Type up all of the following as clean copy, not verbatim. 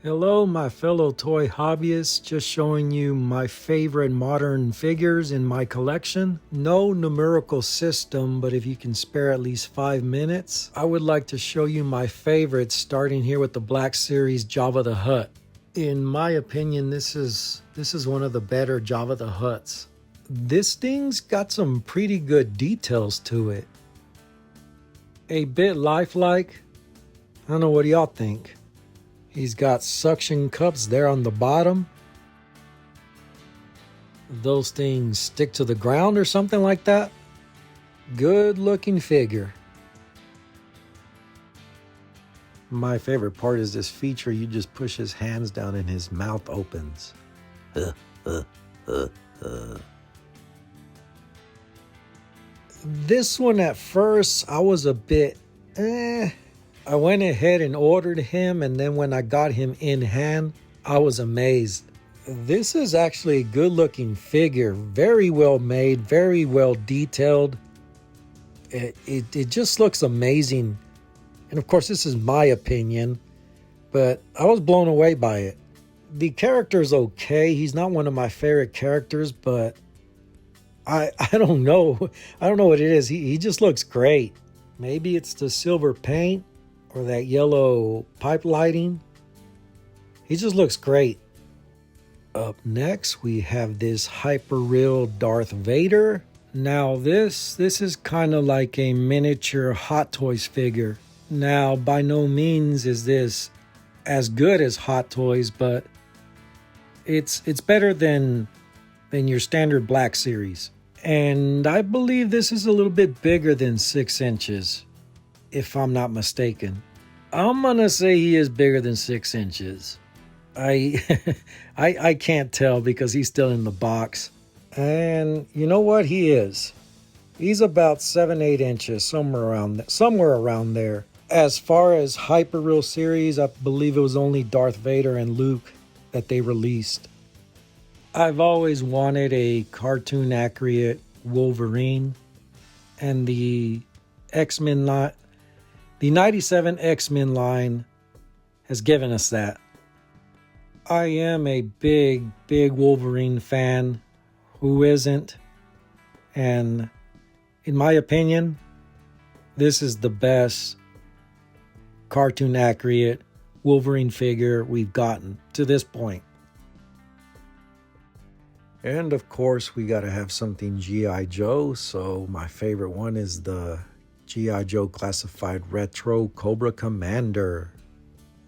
Hello, my fellow toy hobbyists, just showing you my favorite modern figures in my collection. No numerical system, but if you can spare at least 5 minutes, I would like to show you my favorites, starting here with the Black Series Jabba the Hutt. In my opinion, this is one of the better Jabba the Hutts. This thing's got some pretty good details to it. A bit lifelike. I don't know, what do y'all think? He's got suction cups there on the bottom. Those things stick to the ground or something like that. Good looking figure. My favorite part is this feature. You just push his hands down and his mouth opens. This one at first, I was a bit I went ahead and ordered him, and then when I got him in hand, I was amazed. This is actually a good looking figure, very well made, very well detailed. It just looks amazing. And of course, this is my opinion, but I was blown away by it. The character's okay. He's not one of my favorite characters, but I don't know. I don't know what it is. He just looks great. Maybe it's the silver paint or that yellow pipe lighting. He just looks great. Up next, we have this hyper real Darth Vader. Now this is kind of like a miniature Hot Toys figure. Now, by no means is this as good as Hot Toys, but it's better than your standard Black Series. And I believe this is a little bit bigger than 6 inches, if I'm not mistaken. I'm gonna say he is bigger than 6 inches. I can't tell because he's still in the box. And you know what? He is. He's about 7-8 inches, somewhere around there. As far as Hyper Real series, I believe it was only Darth Vader and Luke that they released. I've always wanted a cartoon accurate Wolverine, and the X-Men line, the 97 X-Men line has given us that. I am a big Wolverine fan. Who isn't? And in my opinion, this is the best cartoon accurate Wolverine figure we've gotten to this point. And of course, we gotta have something G.I. Joe, so my favorite one is the G.I. Joe Classified Retro Cobra Commander.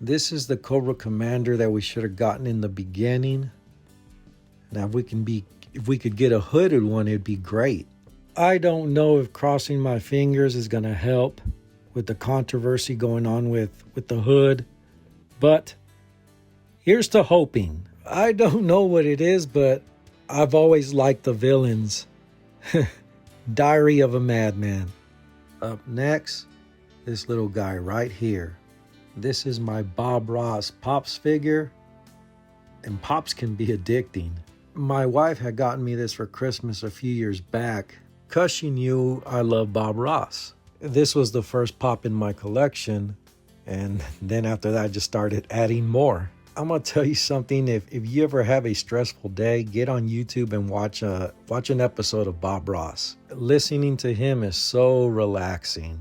This is the Cobra Commander that we should have gotten in the beginning. Now, if we could get a hooded one, it'd be great. I don't know if crossing my fingers is gonna help with the controversy going on with the hood, but here's to hoping. I don't know what it is, but I've always liked the villains. Diary of a Madman. Up next, this little guy right here. This is my Bob Ross Pops figure, and Pops can be addicting. My wife had gotten me this for Christmas a few years back because she knew I love Bob Ross. This was the first Pop in my collection, and then after that I just started adding more. I'm gonna tell you something. If you ever have a stressful day, get on YouTube and watch an episode of Bob Ross. Listening to him is so relaxing.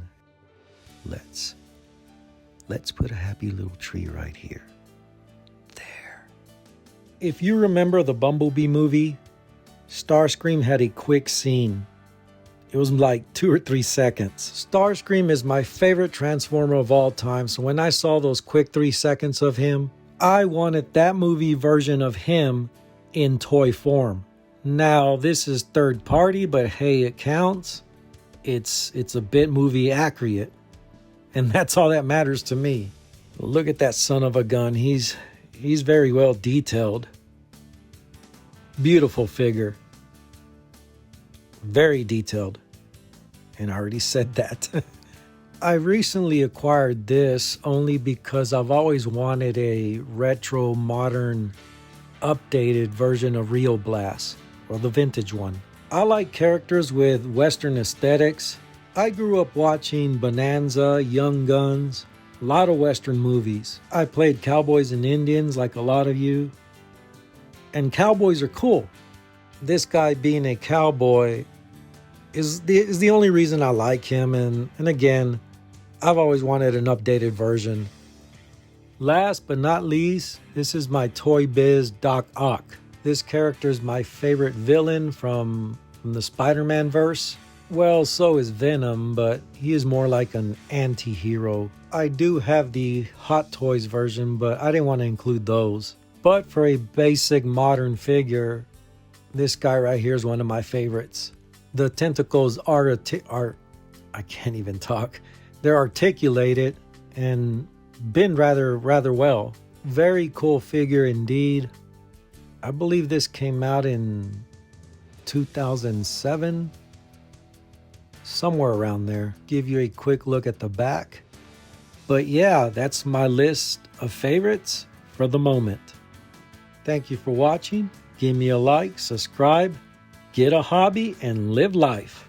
Let's put a happy little tree right here. There. If you remember the Bumblebee movie, Starscream had a quick scene. It was like 2 or 3 seconds. Starscream is my favorite Transformer of all time, so when I saw those quick 3 seconds of him, I wanted that movie version of him in toy form. Now, this is third party, but hey, it counts. It's a bit movie accurate, and that's all that matters to me. Look at that son of a gun. He's very well detailed. Beautiful figure. Very detailed. And I already said that. I recently acquired this only because I've always wanted a retro, modern, updated version of Rio Blast, or the vintage one. I like characters with Western aesthetics. I grew up watching Bonanza, Young Guns, A lot of Western movies. I played cowboys and Indians like a lot of you. And cowboys are cool. This guy being a cowboy is the only reason I like him. And again, I've always wanted an updated version. Last but not least, this is my Toy Biz Doc Ock. This character is my favorite villain from the Spider-Man verse. Well, so is Venom, but he is more like an anti-hero. I do have the Hot Toys version, but I didn't want to include those. But for a basic modern figure, this guy right here is one of my favorites. The tentacles are I can't even talk. They're articulated and bend rather well. Very cool figure indeed. I believe this came out in 2007, somewhere around there. Give you a quick look at the back. But yeah, that's my list of favorites for the moment. Thank you for watching. Give me a like, subscribe, get a hobby, and live life.